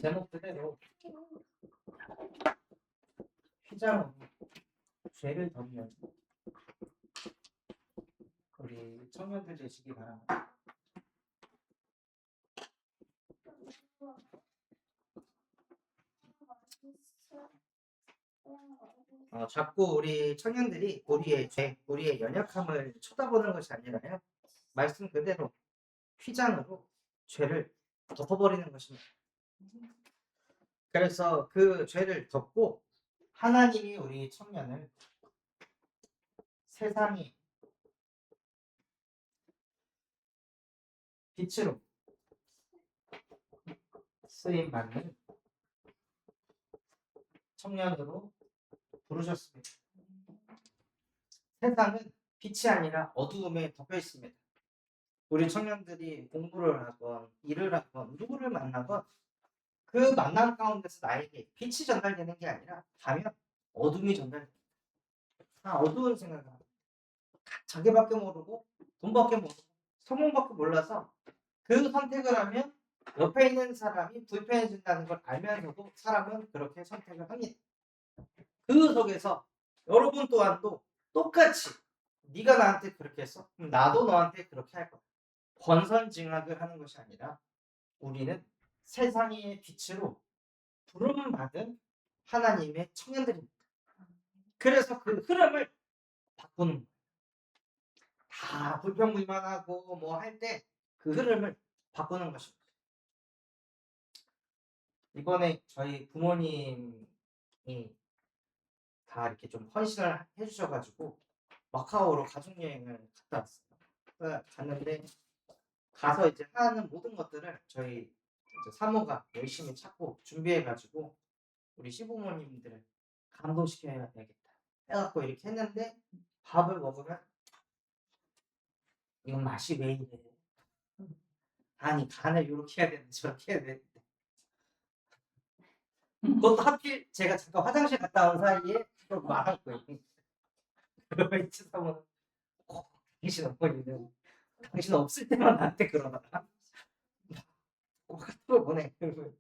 제목 그대로 휘장으로 죄를 덮는 우리 청년들 되시기 바랍니다. 자꾸 우리 청년들이 우리의 죄, 우리의 연약함을 쳐다보는 것이 아니라요. 말씀 그대로 휘장으로 죄를 덮어버리는 것입니다. 그래서 그 죄를 덮고 하나님이 우리 청년을 세상이 빛으로 쓰임받는 청년으로 부르셨습니다. 세상은 빛이 아니라 어두움에 덮여 있습니다. 우리 청년들이 공부를 하건 일을 하건 누구를 만나건 그 만남 가운데서 나에게 빛이 전달되는 게 아니라 가면 어둠이 전달됩니다. 어두운 생각을 합니다. 자기밖에 모르고 돈밖에 모르고 성공밖에 몰라서 그 선택을 하면 옆에 있는 사람이 불편해진다는 걸 알면서도 사람은 그렇게 선택을 합니다. 그 속에서 여러분 또한도 똑같이 네가 나한테 그렇게 했어? 그럼 나도 너한테 그렇게 할 거야. 권선징악을 하는 것이 아니라 우리는 세상의 빛으로 부름받은 하나님의 청년들입니다. 그래서 그 흐름을 바꾸는 거예요. 다 불평불만하고 뭐 할 때 그 흐름을 바꾸는 것입니다. 이번에 저희 부모님이 다 이렇게 좀 헌신을 해주셔가지고 마카오로 가족여행을 갔다 왔어요. 갔는데 가서 이제 하는 모든 것들을 저희 이제 사모가 열심히 찾고 준비해가지고 우리 시부모님들을 감동시켜야 되겠다 해갖고 이렇게 했는데 밥을 먹으면 이건 맛이 왜 이래? 아니 간을 이렇게 해야 되는데 저렇게 해야 되는데 그것도 하필 제가 잠깐 화장실 갔다 온 사이에 또 말한 거예요. 그러면 이제 사모는 당신 어머니는 당신 없을 때만 나한테 그러다가 꼭 카톡을 보내. 그러면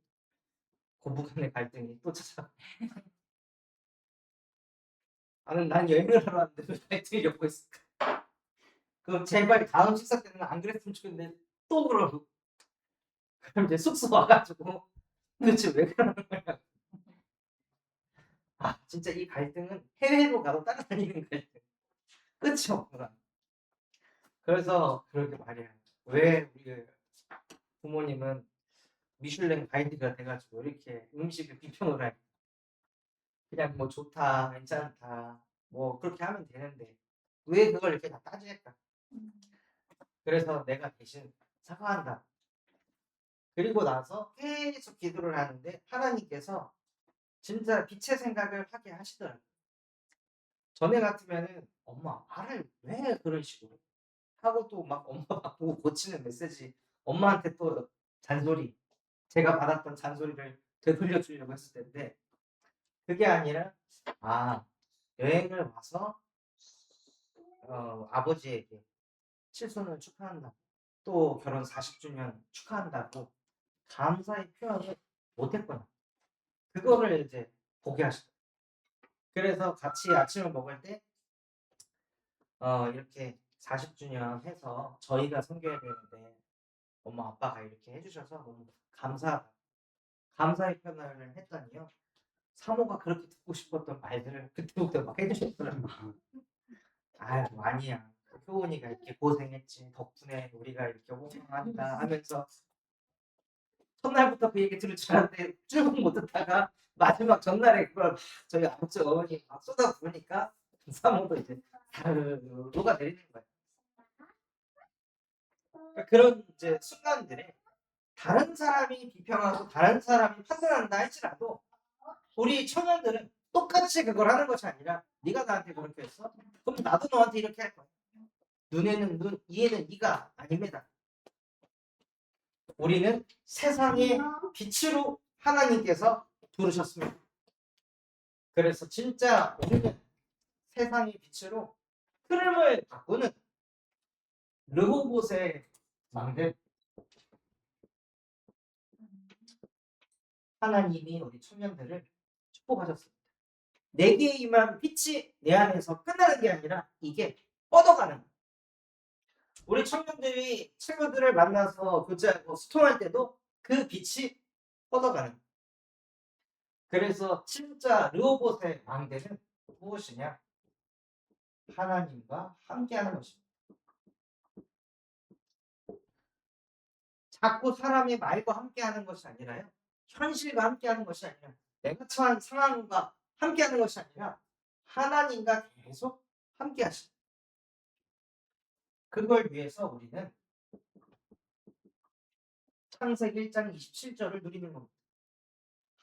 고부간의 갈등이 또 찾아. 난 여행을 하러 왔는데 왜 갈등이 엮고 있을까? 그럼 제발 다음 식사 때는 안 그랬으면 좋겠는데 또 그러고. 그럼 이제 숙소 와가지고 도대체 왜 그러는 거야? 진짜 이 갈등은 해외로 가도 따라다니는 갈등. 끝이 없구나. 그래서 그렇게 말이야. 왜 우리 부모님은 미슐랭 가이드가 돼가지고 이렇게 음식을 비평을 해? 그냥 뭐 좋다, 괜찮다, 뭐 그렇게 하면 되는데 왜 그걸 이렇게 다 따지겠다. 그래서 내가 대신 사과한다. 그리고 나서 계속 기도를 하는데 하나님께서 진짜 빛의 생각을 하게 하시더라고요. 전에 같으면은 엄마 말을 왜 그런 식으로 하고 또 막 엄마 보고 고치는 메시지, 엄마한테 또 잔소리, 제가 받았던 잔소리를 되돌려 주려고 했을 텐데 그게 아니라 여행을 와서 아버지에게 칠순을 축하한다. 또 결혼 40주년 축하한다고 감사의 표현을 못했구나. 그거를 이제 보게 하시더라고요. 그래서 같이 아침을 먹을 때 이렇게 40주년 해서 저희가 섬겨야 되는데 엄마 아빠가 이렇게 해주셔서 너무 감사하다. 감사의 표현을 했더니요. 사모가 그렇게 듣고 싶었던 말들을 그때부터 막 해주셨더라고요. 아유 아니야. 효은이가 이렇게 고생했지. 덕분에 우리가 이렇게 호강한다 하면서 첫날부터 그 얘기 들을 줄 알았는데 쭉 못 듣다가 마지막 전날에 그걸 막 저희 아버지 어머니 막 쏟아부으니까 사모도 이제 녹아내리는 거예요. 그러니까 그런 이제 순간들에 다른 사람이 비평하고 다른 사람이 판단한다 할지라도 우리 청년들은 똑같이 그걸 하는 것이 아니라 네가 나한테 그렇게 했어? 그럼 나도 너한테 이렇게 할 거야. 눈에는 눈, 이에는 이가 아닙니다. 우리는 세상의 빛으로 하나님께서 부르셨습니다. 그래서 진짜 우리는 세상의 빛으로 흐름을 바꾸는 르호봇의 망대 하나님이 우리 청년들을 축복하셨습니다. 내게 임한 빛이 내 안에서 끝나는 게 아니라 이게 뻗어가는 거예요. 우리 청년들이 친구들을 만나서 교제하고 소통할 때도 그 빛이 뻗어가는 거예요. 그래서 진짜 르호봇의 망대는 무엇이냐? 하나님과 함께하는 것입니다. 자꾸 사람의 말과 함께하는 것이 아니라요. 현실과 함께하는 것이 아니라 내가 처한 상황과 함께하는 것이 아니라 하나님과 계속 함께하시는 그걸 위해서 우리는 창세기 1장 27절을 누리는 겁니다.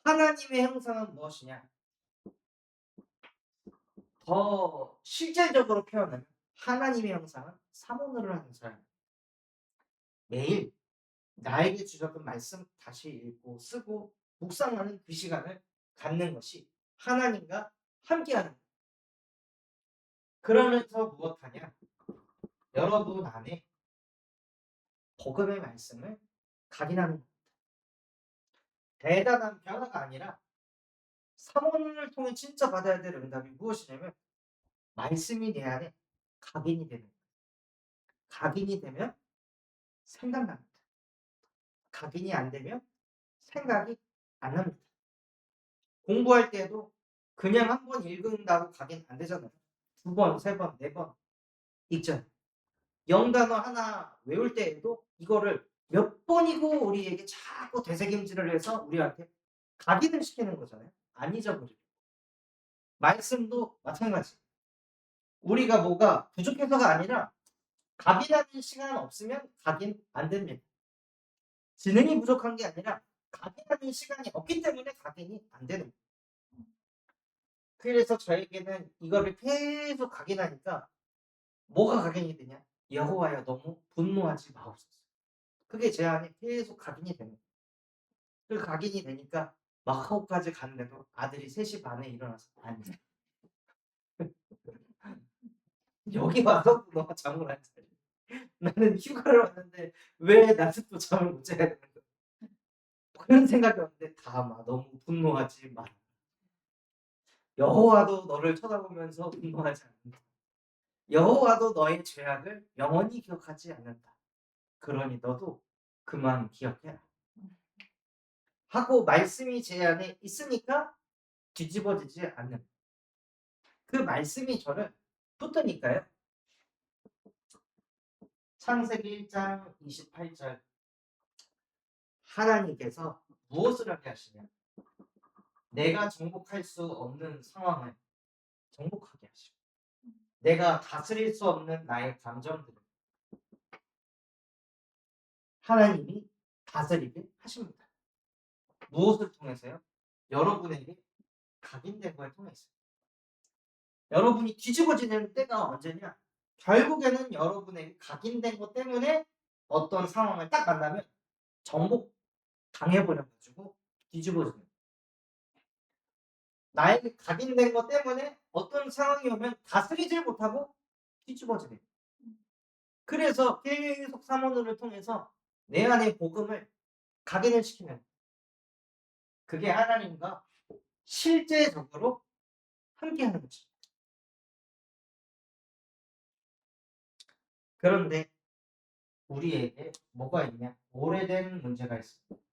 하나님의 형상은 무엇이냐? 더 실질적으로 표현하면 하나님의 형상은 사모를 하는 사람. 매일 나에게 주셨던 말씀 다시 읽고 쓰고 묵상하는 그 시간을 갖는 것이 하나님과 함께하는 거예요. 그러면서 무엇하냐? 여러분 안에 복음의 말씀을 각인하는 겁니다. 대단한 변화가 아니라 사모를 통해 진짜 받아야 될 응답이 무엇이냐면 말씀이 내 안에 각인이 되는 거예요. 각인이 되면 생각납니다. 각인이 안 되면 생각이 안 납니다. 공부할 때도 그냥 한 번 읽은다고 각인 안 되잖아요. 2번, 3번, 4번 읽잖아요. 영단어 하나 외울 때에도 이거를 몇 번이고 우리에게 자꾸 되새김질을 해서 우리한테 각인을 시키는 거잖아요. 안 잊어버리고. 말씀도 마찬가지. 우리가 뭐가 부족해서가 아니라 각인하는 시간 없으면 각인 안 됩니다. 지능이 부족한 게 아니라 각인하는 시간이 없기 때문에 각인이 안 되는 거예요. 그래서 저에게는 이거를 계속 각인하니까 뭐가 각인이 되냐? 여호와여 너무 분노하지 마옵소서. 그게 제 안에 계속 각인이 되는 거예요. 그 각인이 되니까 마카오까지 갔는데도 아들이 3시 반에 일어나서 안 자. 여기 와서도 너가 잠을 안 자. 나는 휴가를 왔는데 왜 나는 또 잠을 못 자야 되는 거야. 그런 생각이 왔는데 다마 너무 분노하지 마. 여호와도 너를 쳐다보면서 분노하지 않는다. 여호와도 너의 죄악을 영원히 기억하지 않는다. 그러니 너도 그만 기억해라. 하고 말씀이 제 안에 있으니까 뒤집어지지 않는 그 말씀이 저를 붙드니까요. 창세기 1장 28절 하나님께서 무엇을 하게 하시냐? 내가 정복할 수 없는 상황을 정복하게 하시고 내가 다스릴 수 없는 나의 감정들을 하나님이 다스리게 하십니다. 무엇을 통해서요? 여러분에게 각인된 걸 통해서. 여러분이 뒤집어지는 때가 언제냐? 결국에는 여러분에게 각인된 것 때문에 어떤 상황을 딱 만나면 정복 당해버려가지고 뒤집어지는 거예요. 나에게 각인된 것 때문에 어떤 상황이 오면 다스리질 못하고 뒤집어지는 거예요. 그래서 계속 사모를 통해서 내 안의 복음을 각인을 시키는 거예요. 그게 하나님과 실제적으로 함께하는 거죠. 그런데 우리에게 뭐가 있냐? 오래된 문제가 있습니다.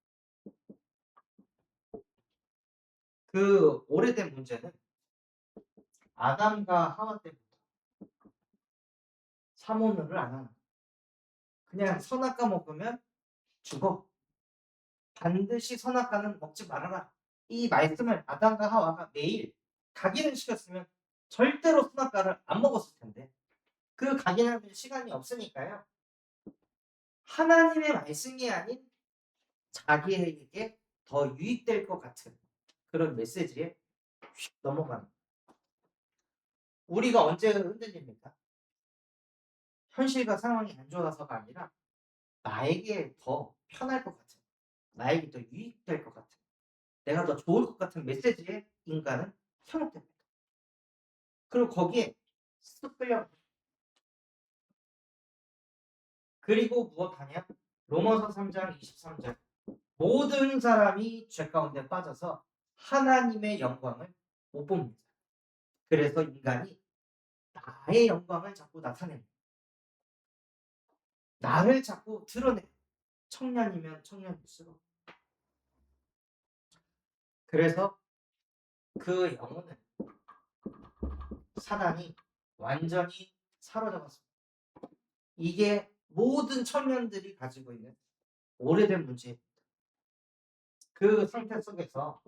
그 오래된 문제는 아담과 하와 때부터 사모를 안 하는 거예요. 그냥 선악과 먹으면 죽어. 반드시 선악과는 먹지 말아라. 이 말씀을 아담과 하와가 매일 각인을 시켰으면 절대로 선악과를 안 먹었을 텐데 그 각인하는 시간이 없으니까요. 하나님의 말씀이 아닌 자기에게 더 유익될 것 같은 그런 메시지에 휙 넘어가는 거예요. 우리가 언제 흔들립니까? 현실과 상황이 안 좋아서가 아니라 나에게 더 편할 것 같은, 나에게 더 유익될 것 같은, 내가 더 좋을 것 같은 메시지에 인간은 현혹됩니다. 그리고 거기에 쓱 끌려. 그리고 무엇하냐? 로마서 3장 23절 모든 사람이 죄 가운데 빠져서 하나님의 영광을 못 봅니다. 그래서 인간이 나의 영광을 자꾸 나타냅니다. 나를 자꾸 드러내. 청년이면 청년일수록. 그래서 그 영혼을 사단이 완전히 사로잡았습니다. 이게 모든 청년들이 가지고 있는 오래된 문제입니다. 그 상태 속에서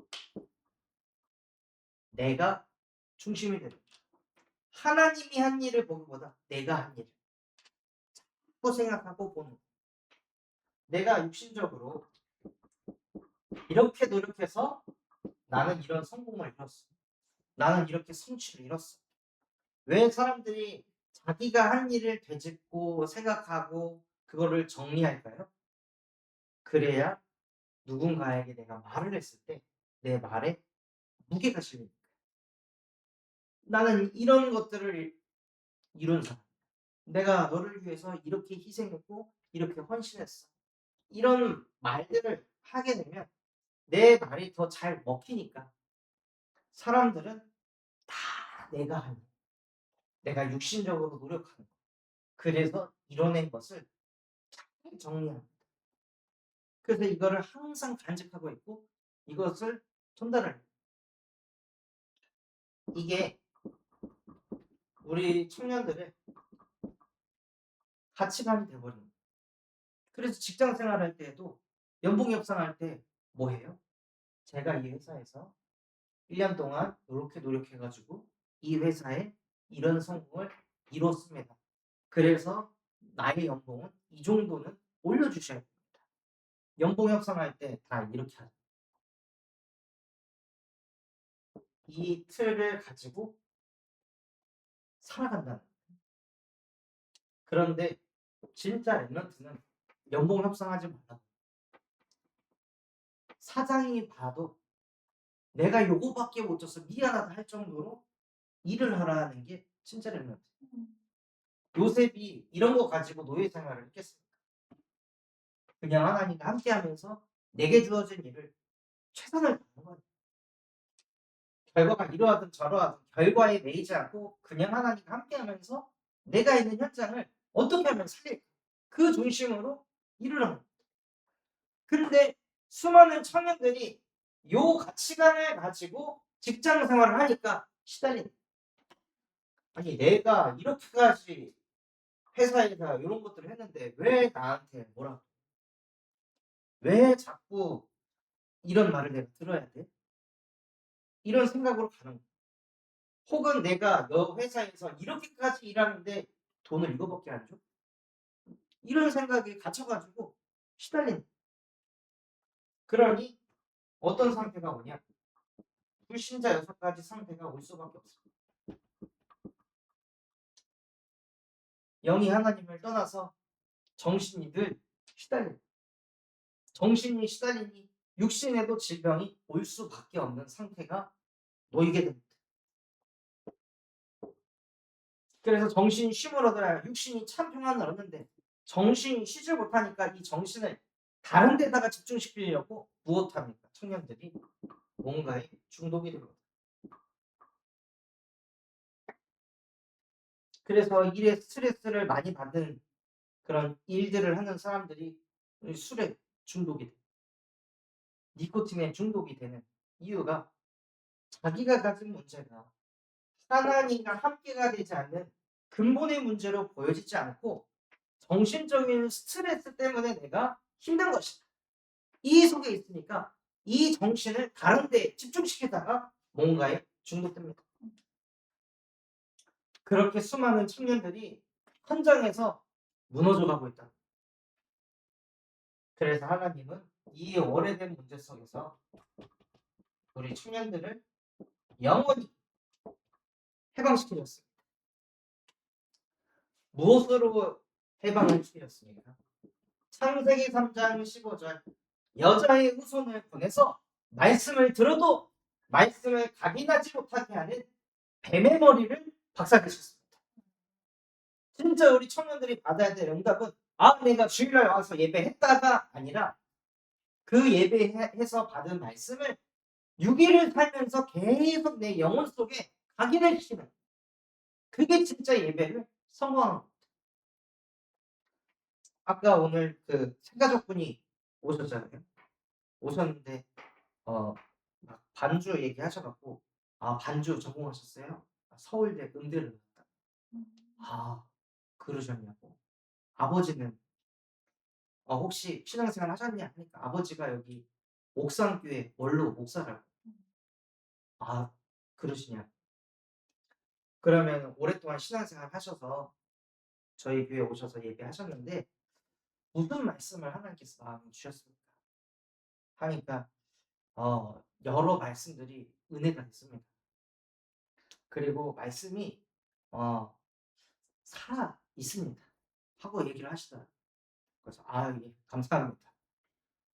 내가 중심이 됩니다. 하나님이 한 일을 보기보다 내가 한 일을 자꾸 생각하고 보는 거예요. 내가 육신적으로 이렇게 노력해서 나는 이런 성공을 이뤘어. 나는 이렇게 성취를 이뤘어. 왜 사람들이 자기가 한 일을 되짚고 생각하고 그거를 정리할까요? 그래야 누군가에게 내가 말을 했을 때 내 말에 무게가 실리니까. 나는 이런 것들을 이룬 사람. 내가 너를 위해서 이렇게 희생했고 이렇게 헌신했어. 이런 말들을 하게 되면 내 말이 더 잘 먹히니까 사람들은 다 내가 한 일, 내가 육신적으로 노력하는 거. 그래서 이뤄낸 것을 잘 정리합니다. 그래서 이거를 항상 간직하고 있고 이것을 전달을 해요. 이게 우리 청년들의 가치관이 되어버립니다. 그래서 직장 생활할 때에도 연봉 협상할 때 뭐 해요? 제가 이 회사에서 1년 동안 이렇게 노력해가지고 이 회사에 이런 성공을 이뤘습니다. 그래서 나의 연봉은 이 정도는 올려주셔야 됩니다. 연봉 협상할 때 다 이렇게 하죠. 이 틀을 가지고 살아간다는 거예요. 그런데 진짜 랩런트는 연봉 협상하지 말라고. 사장이 봐도 내가 요거밖에 못 줬어 미안하다 할 정도로 일을 하라는 게 진짜 랩런트. 요셉이 이런 거 가지고 노예 생활을 했겠습니까? 그냥 하나님과 함께하면서 내게 주어진 일을 최선을 다하는 거예요. 결과가 이러하든 저러하든 결과에 매이지 않고 그냥 하나님과 함께하면서 내가 있는 현장을 어떻게 하면 살릴까? 그 중심으로 일을 합니다. 근데 수많은 청년들이 요 가치관을 가지고 직장 생활을 하니까 시달린다. 아니 내가 이렇게까지 회사에서 이런 것들을 했는데 왜 나한테 뭐라 왜 자꾸 이런 말을 내가 들어야 돼? 이런 생각으로 가는 거야. 혹은 내가 너 회사에서 이렇게까지 일하는데 돈을 이거밖에 안 줘? 이런 생각에 갇혀가지고 시달린다. 그러니 어떤 상태가 오냐? 불신자 6가지 상태가 올 수밖에 없습니다. 영이 하나님을 떠나서 정신이 늘 시달린다. 정신이 시달리니 육신에도 질병이 올 수밖에 없는 상태가 놓이게 됩니다. 그래서 정신이 쉼을 얻어야 육신이 참 평안을 얻는데 정신이 쉬지 못하니까 이 정신을 다른 데다가 집중시키려고 무엇합니까? 청년들이 뭔가에 중독이 됩니다. 그래서 일에 스트레스를 많이 받는 그런 일들을 하는 사람들이 술에 중독이 돼. 니코틴에 중독이 되는 이유가 자기가 가진 문제가 하나님과 함께가 되지 않는 근본의 문제로 보여지지 않고 정신적인 스트레스 때문에 내가 힘든 것이다. 이 속에 있으니까 이 정신을 다른 데 집중시키다가 뭔가에 중독됩니다. 그렇게 수많은 청년들이 현장에서 무너져가고 있다. 그래서 하나님은 이 오래된 문제 속에서 우리 청년들을 영원히 해방시키셨습니다. 무엇으로 해방을 시키셨습니까? 창세기 3장 15절 여자의 후손을 보내서 말씀을 들어도 말씀을 각인하지 못하게 하는 뱀의 머리를 박살내셨습니다. 진짜 우리 청년들이 받아야 될 응답은 아 내가 주일날 와서 예배했다가 아니라 그 예배해서 받은 말씀을 6일을 살면서 계속 내 영혼 속에 각인을 시키는, 그게 진짜 예배를 성공하는 겁니다. 아까 오늘 그 새가족분이 오셨잖아요. 오셨는데 막 반주 얘기하셔갖고, 아 반주 전공하셨어요? 서울대 음대를 나왔다. 아 그러셨냐고. 아버지는 혹시 신앙생활 하셨냐 하니까 아버지가 여기 옥산교회 원로 목사라고. 아 그러시냐. 그러면 오랫동안 신앙생활 하셔서 저희 교회 오셔서 예배하셨는데 무슨 말씀을 하나님께서 마음에 주셨습니까? 하니까 여러 말씀들이 은혜가 됐습니다. 그리고 말씀이 살아 있습니다. 하고 얘기를 하시더라고요. 그래서 예, 감사합니다.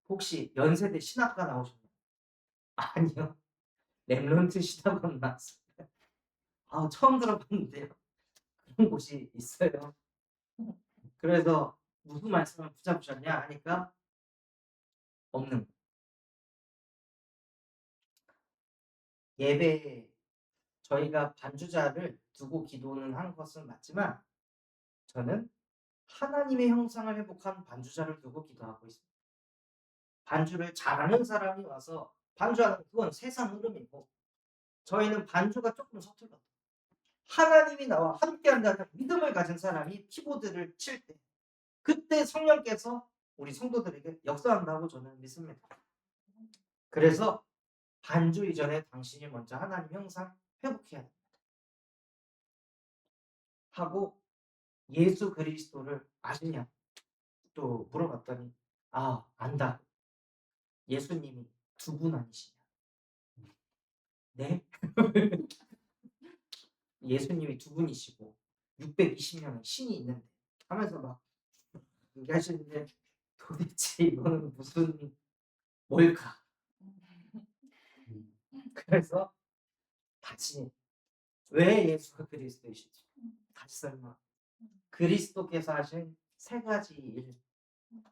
혹시 연세대 신학과 나오셨나요? 아니요. 렘넌트 신학원 나왔습니다. 처음 들어봤는데요. 그런 곳이 있어요. 그래서 무슨 말씀을 붙잡으셨냐 하니까 없는. 예배에 저희가 반주자를 두고 기도는 하는 것은 맞지만 저는 하나님의 형상을 회복한 반주자를 두고 기도하고 있습니다. 반주를 잘하는 사람이 와서 반주하는 그건 세상 흐름이고 저희는 반주가 조금 서툴러도 하나님이 나와 함께한다는 믿음을 가진 사람이 키보드를 칠 때 그때 성령께서 우리 성도들에게 역사한다고 저는 믿습니다. 그래서 반주 이전에 당신이 먼저 하나님 형상 회복해야 됩니다. 하고 예수 그리스도를 아시냐? 또 물어봤더니 안다. 예수님이 두 분 아니시냐? 네? 예수님이 두 분이시고 620명의 신이 있는데 하면서 막 얘기하시는데 도대체 이거는 무슨 뭘까? 그래서 다시 왜 예수가 그리스도이시지? 다시 설마 그리스도께서 하신 세 가지 일,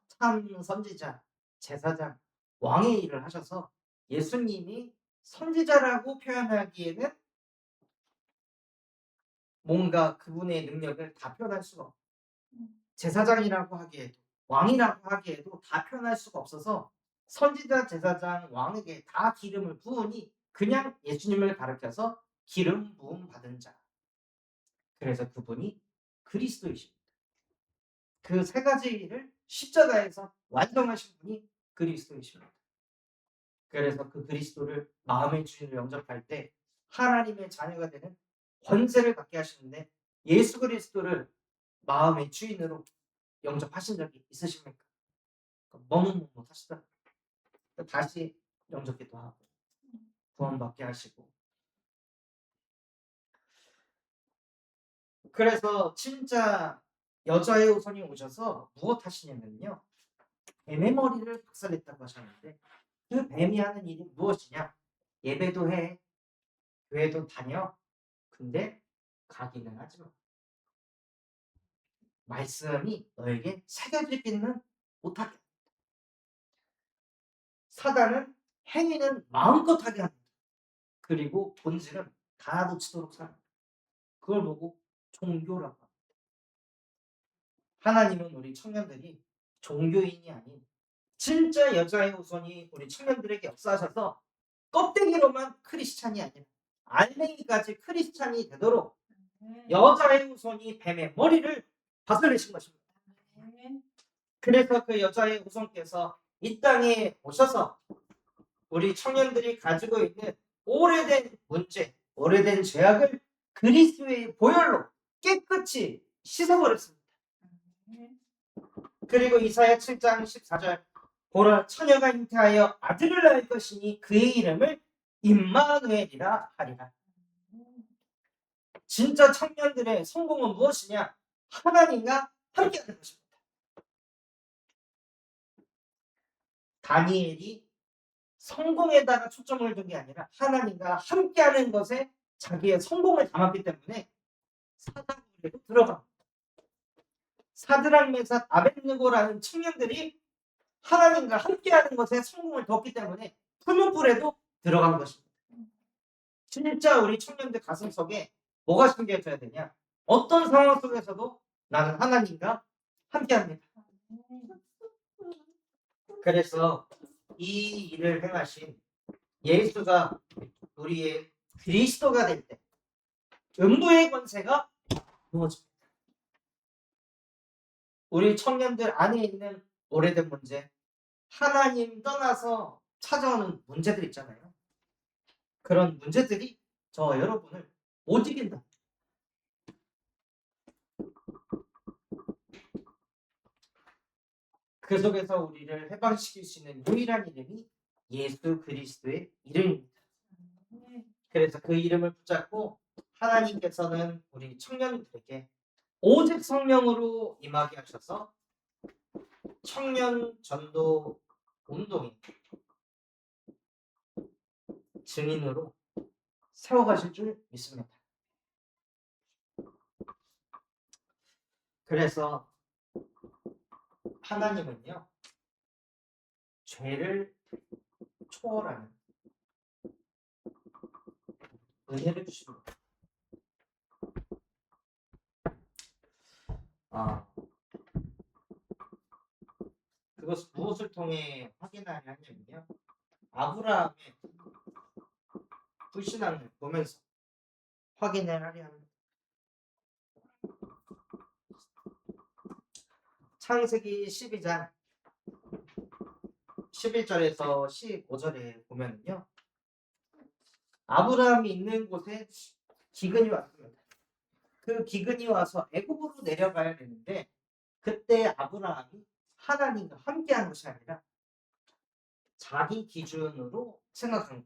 참 선지자, 제사장, 왕의 일을 하셔서 예수님이 선지자라고 표현하기에는 뭔가 그분의 능력을 다 표현할 수가 없고 제사장이라고 하기에도 왕이라고 하기에도 다 표현할 수가 없어서 선지자, 제사장, 왕에게 다 기름을 부으니 그냥 예수님을 가리켜서 기름 부음 받은 자. 그래서 그분이 그리스도이십니다. 그 세 가지 일을 십자가에서 완성하신 분이 그리스도이십니다. 그래서 그 그리스도를 마음의 주인을 영접할 때 하나님의 자녀가 되는 권세를 갖게 하시는데 예수 그리스도를 마음의 주인으로 영접하신 적이 있으십니까? 너무 못하시더라고요. 다시 영접기도 하고 구원받게 하시고. 그래서 진짜 여자의 우선이 오셔서 무엇 하시냐면요. 뱀의 머리를 박살냈다고 하셨는데 그 뱀이 하는 일이 무엇이냐? 예배도 해, 교회도 다녀. 근데 가기는 하지 마. 말씀이 너에게 새겨지기는 못하게. 사단은 행위는 마음껏 하게 합니다. 그리고 본질은 다 놓치도록 삽니다. 그걸 보고 종교라고 합니다. 하나님은 우리 청년들이 종교인이 아닌 진짜 여자의 우선이 우리 청년들에게 역사하셔서 껍데기로만 크리스찬이 아니라 알맹이까지 크리스찬이 되도록 여자의 우선이 뱀의 머리를 박살내신 것입니다. 그래서 그 여자의 우선께서 이 땅에 오셔서 우리 청년들이 가지고 있는 오래된 문제, 오래된 죄악을 그리스도의 보혈로 깨끗이 씻어버렸습니다. 그리고 이사야 7장 14절 보라 처녀가 잉태하여 아들을 낳을 것이니 그의 이름을 임마누엘이라 하리라. 진짜 청년들의 성공은 무엇이냐? 하나님과 함께하는 것입니다. 다니엘이 성공에다가 초점을 둔 게 아니라 하나님과 함께하는 것에 자기의 성공을 담았기 때문에 사단굴에도 들어갑니다. 사드락 메삭 아벳느고라는 청년들이 하나님과 함께하는 것에 성공을 뒀기 때문에 풀무불에도 들어간 것입니다. 진짜 우리 청년들 가슴속에 뭐가 심겨져야 되냐? 어떤 상황 속에서도 나는 하나님과 함께합니다. 그래서 이 일을 행하신 예수가 우리의 그리스도가 될 때 음부의 권세가 무너집니다. 우리 청년들 안에 있는 오래된 문제, 하나님 떠나서 찾아오는 문제들 있잖아요. 그런 문제들이 저 여러분을 못 이긴다. 그 속에서 우리를 해방시킬 수 있는 유일한 이름이 예수 그리스도의 이름입니다. 그래서 그 이름을 붙잡고 하나님께서는 우리 청년들에게 오직 성령으로 임하게 하셔서 청년 전도 운동의 증인으로 세워가실 줄 믿습니다. 그래서 하나님은요, 죄를 초월하는 은혜를 주십니다. 그것을 무엇을 통해 확인하냐 하면요, 아브라함의 불신앙을 보면서 확인을 하려 합니다. 창세기 12장 11절에서 15절에 보면요, 아브라함이 있는 곳에 기근이 왔습니다. 그 기근이 와서 애굽으로 내려가야 되는데 그때 아브라함이 하나님과 함께한 것이 아니라 자기 기준으로 생각한 거예요.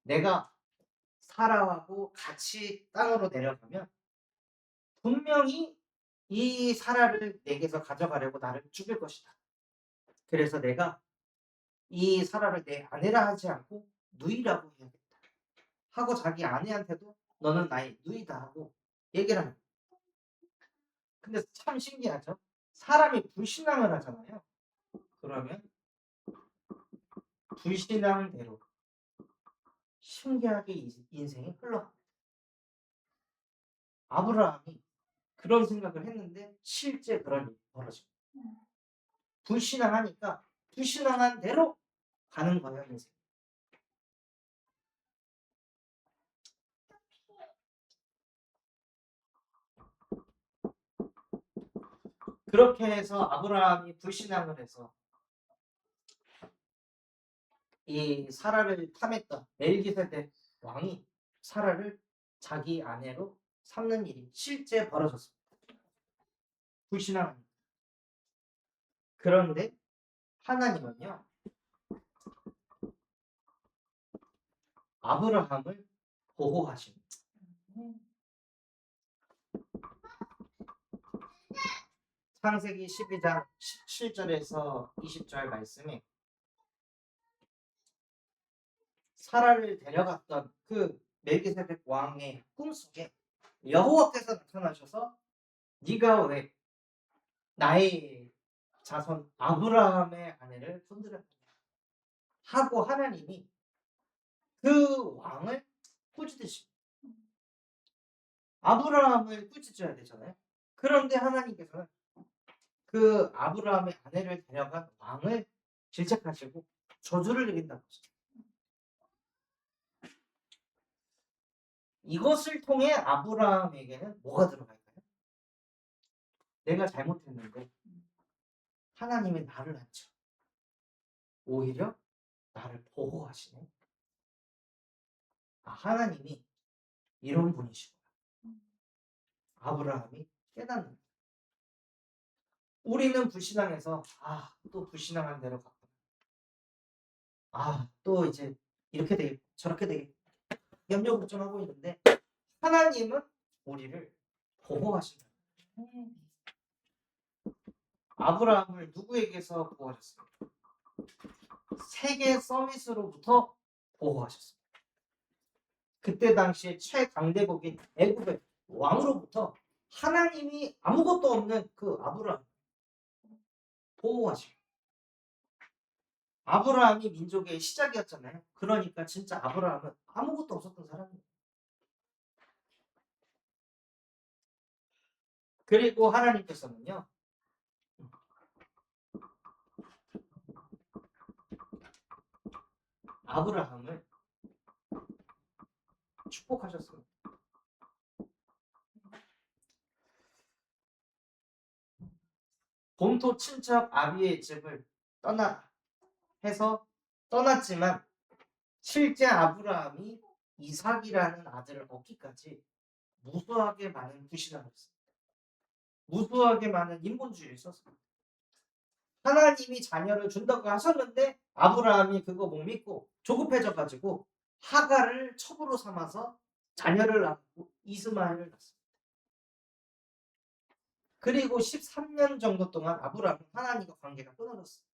내가 사라하고 같이 땅으로 내려가면 분명히 이 사라를 내게서 가져가려고 나를 죽일 것이다. 그래서 내가 이 사라를 내 아내라 하지 않고 누이라고 해야겠다. 하고 자기 아내한테도 너는 나의 누이다 하고 얘기를 합니다. 근데 참 신기하죠? 사람이 불신앙을 하잖아요. 그러면 불신앙대로 신기하게 인생이 흘러갑니다. 아브라함이 그런 생각을 했는데 실제 그런 일이 벌어집니다. 불신앙하니까 불신앙한 대로 가는 거예요, 인생. 그렇게 해서 아브라함이 불신앙을 해서 이 사라를 탐했던 멜기세덱 왕이 사라를 자기 아내로 삼는 일이 실제 벌어졌습니다. 불신앙합니다. 그런데 하나님은요, 아브라함을 보호하십니다. 창세기 12장 17절에서 20절 말씀에 사라를 데려갔던 그 멜기세덱 왕의 꿈속에 여호와께서 나타나셔서 네가 왜 나의 자손 아브라함의 아내를 손들었느냐 하고 하나님이 그 왕을 꾸짖으십니다. 아브라함을 꾸짖어야 되잖아요. 그런데 하나님께서는 그 아브라함의 아내를 데려간 왕을 질책하시고 저주를 내린다는 거죠. 이것을 통해 아브라함에게는 뭐가 들어갈까요? 내가 잘못했는데 하나님이 나를 안죠. 오히려 나를 보호하시네. 하나님이 이런 분이시구나. 아브라함이 깨닫는. 우리는 불신앙해서 또 불신앙한 대로 갔구나. 또 이제 이렇게 되겠고 저렇게 되겠고 염려 걱정하고 있는데 하나님은 우리를 보호하신다. 아브라함을 누구에게서 보호하셨습니까? 세계 서밋으로부터 보호하셨습니다. 그때 당시에 최강대국인 애굽의 왕으로부터 하나님이 아무것도 없는 그 아브라함 보호하십니다. 아브라함이 민족의 시작이었잖아요. 그러니까 진짜 아브라함은 아무것도 없었던 사람이에요. 그리고 하나님께서는요. 아브라함을 축복하셨습니다. 본토 친척 아비의 집을 떠나 해서 떠났지만 실제 아브라함이 이삭이라는 아들을 얻기까지 무수하게 많은 불신앙을 했습니다. 무수하게 많은 인본주의를 썼습니다. 하나님이 자녀를 준다고 하셨는데 아브라함이 그거 못 믿고 조급해져가지고 하갈을 첩으로 삼아서 자녀를 낳고 이스마엘을 낳습니다. 그리고 13년 정도 동안 아브라함은 하나님과 관계가 끊어졌어요.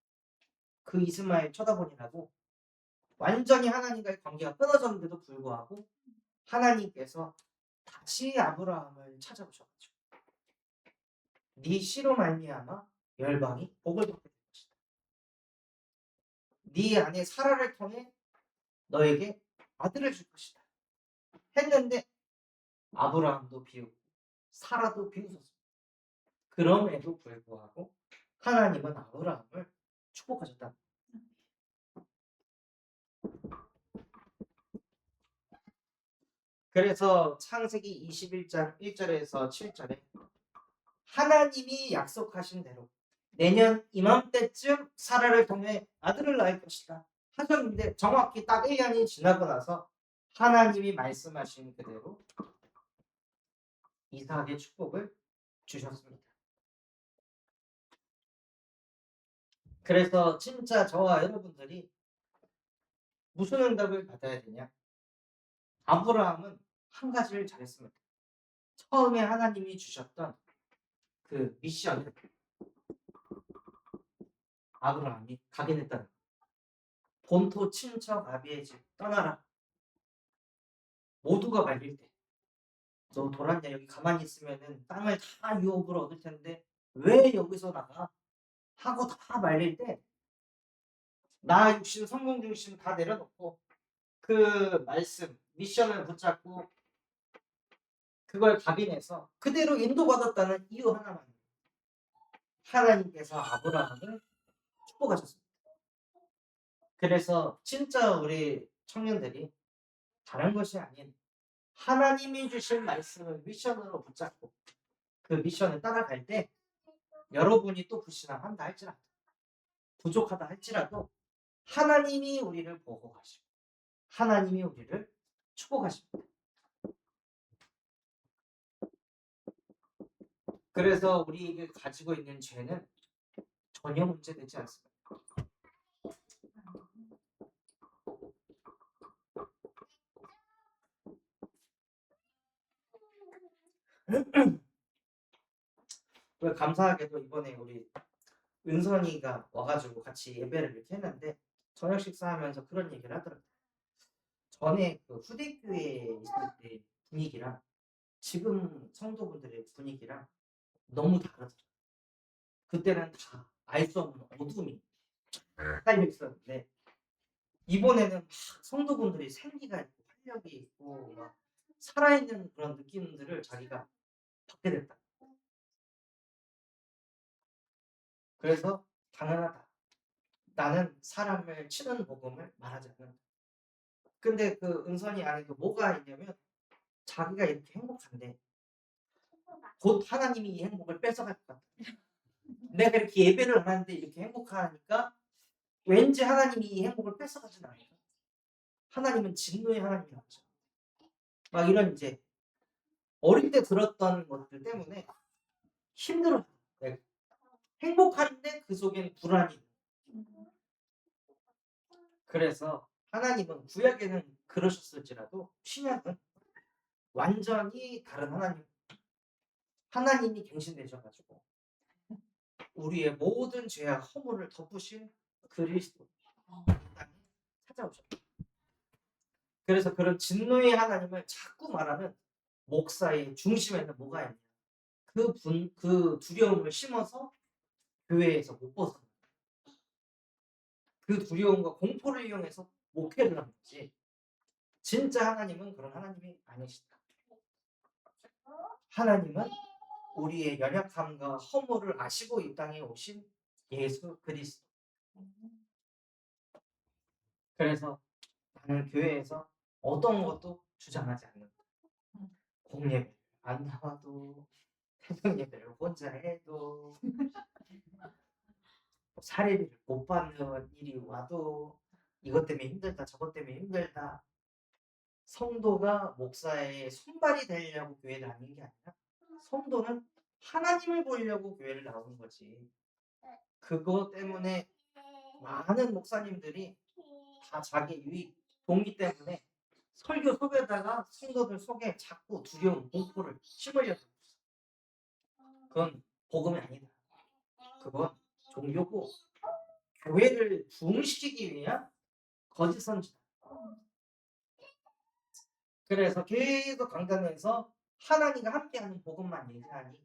그 이스마엘 쳐다보니라고 완전히 하나님과의 관계가 끊어졌는데도 불구하고 하나님께서 다시 아브라함을 찾아오셔가지고 네 씨로 말미암아 열방이 복을 받게 될 것이다. 네 아내 사라를 통해 너에게 아들을 줄 것이다. 했는데 아브라함도 비웃고 사라도 비웃었습니다. 그럼에도 불구하고 하나님은 아브라함을 축복하셨다. 그래서 창세기 21장 1절에서 7절에 하나님이 약속하신 대로 내년 이맘때쯤 사라를 통해 아들을 낳을 것이다 하셨는데 정확히 딱 1년이 지나고 나서 하나님이 말씀하신 그대로 이삭의 축복을 주셨습니다. 그래서 진짜 저와 여러분들이 무슨 응답을 받아야 되냐? 아브라함은 한 가지를 잘했습니다. 처음에 하나님이 주셨던 그 미션을 아브라함이 각인했다는 거예요. 본토 친척 아비의 집 떠나라. 모두가 말릴 때. 너 돌았냐? 여기 가만히 있으면은 땅을 다 유업으로 얻을 텐데 왜 여기서 나가? 하고 다 말릴 때 나 육신 성공 중심 다 내려놓고 그 말씀 미션을 붙잡고 그걸 각인해서 그대로 인도받았다는 이유 하나만. 하나님께서 아브라함을 축복하셨습니다. 그래서 진짜 우리 청년들이 다른 것이 아닌 하나님이 주신 말씀을 미션으로 붙잡고 그 미션을 따라갈 때 여러분이 또 불신앙한다 할지라도 부족하다 할지라도 하나님이 우리를 보호하시고 하나님이 우리를 축복하십니다. 그래서 우리에게 가지고 있는 죄는 전혀 문제되지 않습니다. 감사하게도 이번에 우리 은선이가 와가지고 같이 예배를 이렇게 했는데 저녁 식사하면서 그런 얘기를 하더라고요. 전에 그 후대교회에 있을 때 분위기랑 지금 성도분들의 분위기랑 너무 다르더라고요. 그때는 다 알 수 없는 어둠이 깔려 있었는데 이번에는 막 성도분들이 생기가 있고 활력이 있고 막 살아있는 그런 느낌들을 자기가 받게 됐다. 그래서 당연하다. 나는 사람을 치는 복음을 말하지 않는다. 근데 그 은선이 안에도 뭐가 있냐면 자기가 이렇게 행복한데 곧 하나님이 이 행복을 뺏어갈 것 같다. 내가 이렇게 예배를 하는데 이렇게 행복하니까 왠지 하나님이 이 행복을 뺏어가진 않아요. 하나님은 진노의 하나님이라고 하죠. 막 이런 이제 어릴 때 들었던 것들 때문에 힘들어. 네. 행복한데 그 속엔 불안이. 그래서 하나님은 구약에는 그러셨을지라도 신약은 완전히 다른 하나님. 하나님이 갱신되셔가지고 우리의 모든 죄와 허물을 덮으신 그리스도 찾아오셨다. 그래서 그런 진노의 하나님을 자꾸 말하는 목사의 중심에는 뭐가 있냐? 그 두려움을 심어서 교회에서 못 벗어나. 그 두려움과 공포를 이용해서 목회를 하는 거지. 진짜 하나님은 그런 하나님이 아니시다. 하나님은 우리의 연약함과 허물을 아시고 이 땅에 오신 예수 그리스도. 그래서 나는 교회에서 어떤 것도 주장하지 않는다. 공예배를 안 나와도, 새벽 예배를 혼자 해도, 사례비를 못 받는 일이 와도, 이것 때문에 힘들다 저것 때문에 힘들다, 성도가 목사의 손발이 되려고 교회 다니는 게 아니라 성도는 하나님을 보려고 교회를 나오는 거지. 그거 때문에 많은 목사님들이 다 자기 유익, 동기 때문에 설교 속에다가 성도들 속에 자꾸 두려움, 공포를 심으려고. 그건 복음이 아니다. 그건 종교고 교회를 부흥시키기 위한 거짓 선지다. 그래서 계속 강단에서 하나님과 함께하는 복음만 얘기하니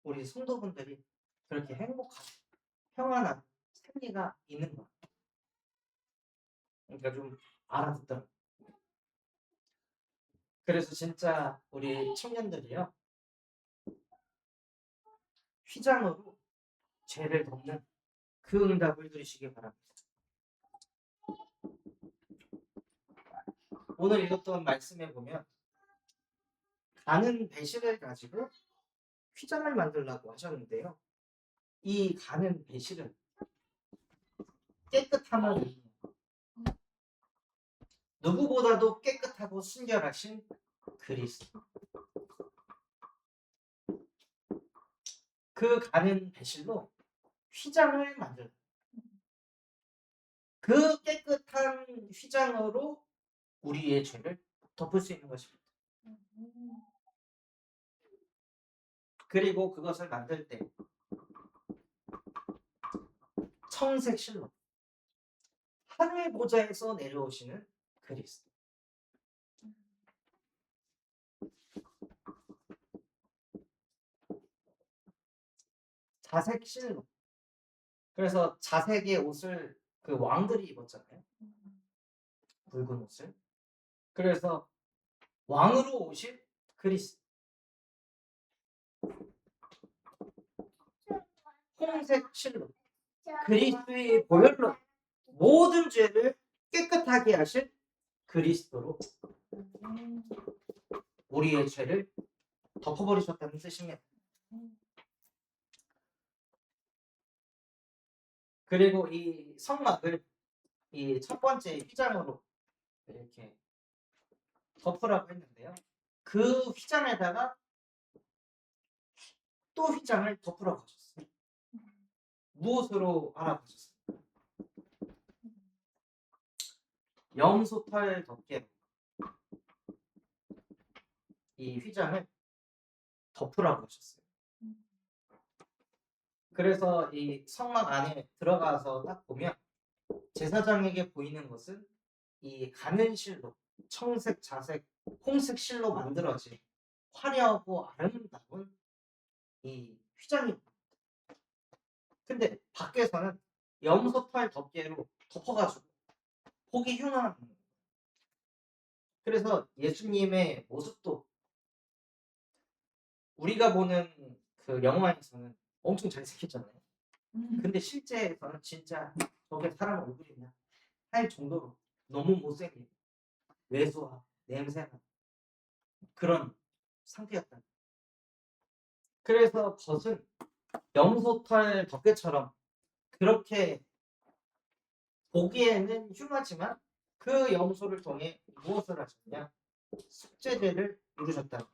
우리 성도분들이 그렇게 행복하고 평안한 생리가 있는 거야. 그러니까 좀 알아듣더라. 그래서 진짜 우리 청년들이요, 휘장으로 죄를 덮는 그 응답을 들으시기 바랍니다. 오늘 읽었던 말씀에 보면 가는 배실을 가지고 휘장을 만들라고 하셨는데요. 이 가는 배실은 깨끗함을 의미해요. 누구보다도 깨끗하고 순결하신 그리스도. 그 가는 배실로 휘장을 만들고 그 깨끗한 휘장으로 우리의 죄를 덮을 수 있는 것입니다. 그리고 그것을 만들 때 청색 실로 하늘 보좌에서 내려오시는 그리스도. 자색 실로. 그래서 자색의 옷을 그 왕들이 입었잖아요. 붉은 옷을. 그래서 왕으로 오실 그리스도. 홍색 실로. 그리스도의 보혈로 모든 죄를 깨끗하게 하실 그리스도로 우리의 죄를 덮어버리셨다는 뜻입니다. 그리고 이 성막을 이 첫 번째 휘장으로 이렇게 덮으라고 했는데요. 그 휘장에다가 또 휘장을 덮으라고 하셨어요. 무엇으로 하라고 하셨어요? 염소털 덮개로 이 휘장을 덮으라고 하셨어요. 그래서 이 성막 안에 들어가서 딱 보면 제사장에게 보이는 것은 이 가는 실로 청색, 자색, 홍색 실로 만들어진 화려하고 아름다운 이 휘장입니다. 근데 밖에서는 염소털 덮개로 덮어가지고 보기 흉한. 그래서 예수님의 모습도 우리가 보는 그 영화에서는 엄청 잘생겼잖아요. 근데 실제에서는 진짜 저게 사람 얼굴이냐 할 정도로 너무 못생긴 외소와 냄새나 그런 상태였다. 그래서 겉은 염소털 덮개처럼 그렇게 보기에는 흉하지만 그 염소를 통해 무엇을 하셨냐? 속죄죄를 이루셨다.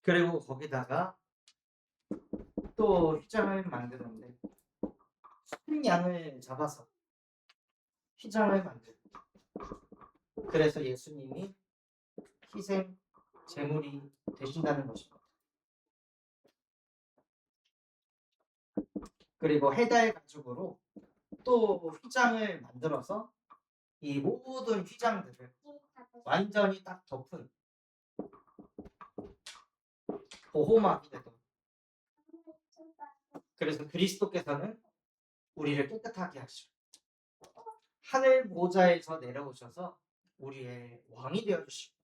그리고 거기다가 또 휘장을 만드는데 큰 양을 잡아서 휘장을 만들고 그래서 예수님이 희생 제물이 되신다는 것입니다. 그리고 해달 가죽으로 또 휘장을 만들어서 이 모든 휘장들을 완전히 딱 덮은 보호막이 되도록. 그래서 그리스도께서는 우리를 깨끗하게 하시고 하늘 보좌에서 내려오셔서 우리의 왕이 되어 주시고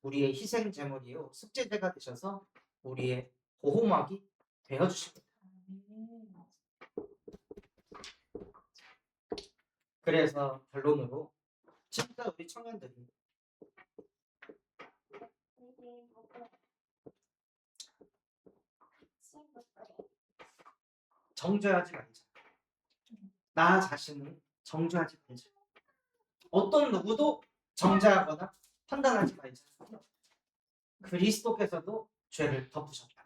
우리의 희생 제물이요 속죄제가 되셔서 우리의 보호막이 되어 주십니다. 그래서 결론으로 진짜 우리 청년들이 정죄하지 말자. 나 자신을 정죄하지 말자. 어떤 누구도 정죄하거나 판단하지 말자. 그리스도께서도 죄를 덮으셨다.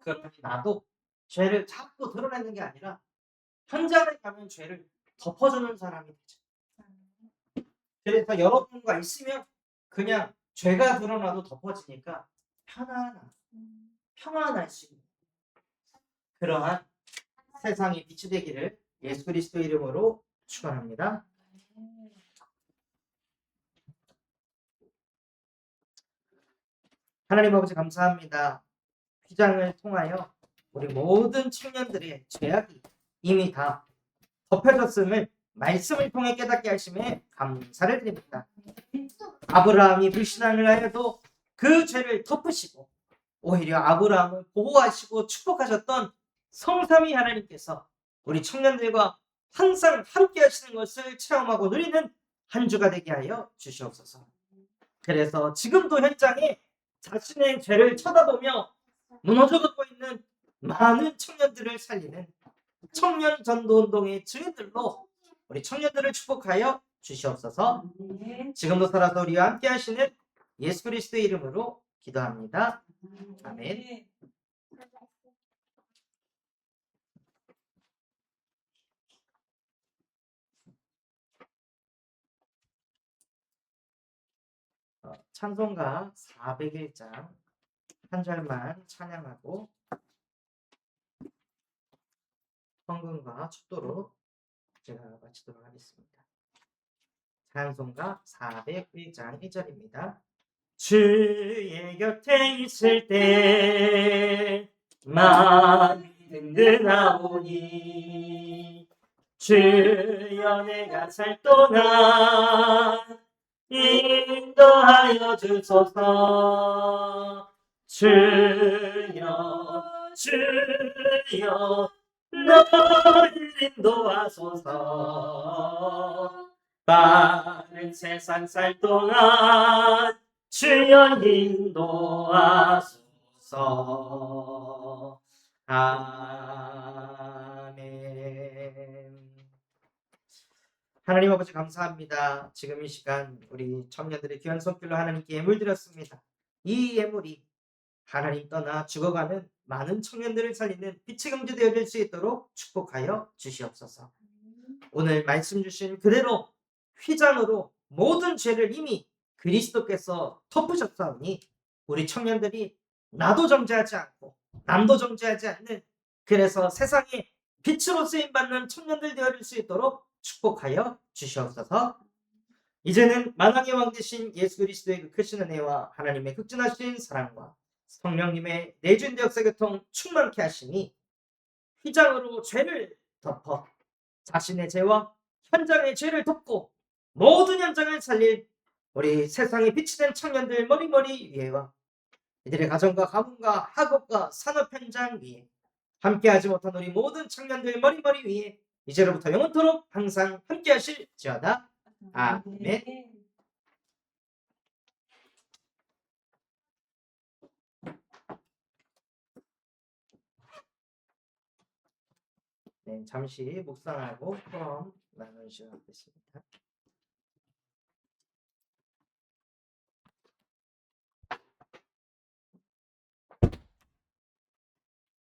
그러면 나도 죄를 자꾸 드러내는 게 아니라 현장에 가면 죄를 덮어주는 사람이 되죠. 그래서 여러분과 있으면 그냥 죄가 드러나도 덮어지니까 평안할 수 있는 그러한 세상이 빛이 되기를 예수 그리스도 이름으로 축원합니다. 하나님 아버지 감사합니다. 휘장을 통하여 우리 모든 청년들의 죄악이 이미 다 덮여졌음을 말씀을 통해 깨닫게 하심에 감사를 드립니다. 아브라함이 불신앙을 하여도 그 죄를 덮으시고 오히려 아브라함을 보호하시고 축복하셨던 성삼위 하나님께서 우리 청년들과 항상 함께 하시는 것을 체험하고 누리는 한 주가 되게 하여 주시옵소서. 그래서 지금도 현장에 자신의 죄를 쳐다보며 무너져가고 있는 많은 청년들을 살리는 청년 전도운동의 주인들로 우리 청년들을 축복하여 주시옵소서. 지금도 살아서 우리와 함께 하시는 예수 그리스도의 이름으로 기도합니다. 아멘. 찬송가 401장 한 절만 찬양하고 헌금과 축도로 제가 마치도록 하겠습니다. 찬송가 401장 1절입니다. 주의 곁에 있을 때 마음이 든든하오니 주여 내가 살 동안 인도하여 주소서. 주여 너를 인도하소서. 빠른 세상 살 동안 주여 인도하소서. 아멘. 하나님 아버지 감사합니다. 지금 이 시간 우리 청년들의 귀한 손길로 하나님께 예물 드렸습니다. 이 예물이 하나님 떠나 죽어가는 많은 청년들을 살리는 빛의 경주 되어질 수 있도록 축복하여 주시옵소서. 오늘 말씀 주신 그대로 휘장으로 모든 죄를 이미 그리스도께서 덮으셨사오니 우리 청년들이 나도 정죄하지 않고 남도 정죄하지 않는 그래서 세상에 빛으로 쓰임받는 청년들 되어질 수 있도록 축복하여 주시옵소서. 이제는 만왕의 왕 되신 예수 그리스도의 그 크신 은혜와 하나님의 극진하신 사랑과 성령님의 내주인대 역사교통 충만케 하시니 휘장으로 죄를 덮어 자신의 죄와 현장의 죄를 덮고 모든 현장을 살릴 우리 세상에 빛이 된 청년들 머리머리 위에와 이들의 가정과 가문과 학업과 산업 현장 위에 함께하지 못한 우리 모든 청년들 머리머리 위에 이제로부터 영원토록 항상 함께하실지어다. 아멘. 네, 잠시 묵상하고 포럼 나누시도록 하겠습니다.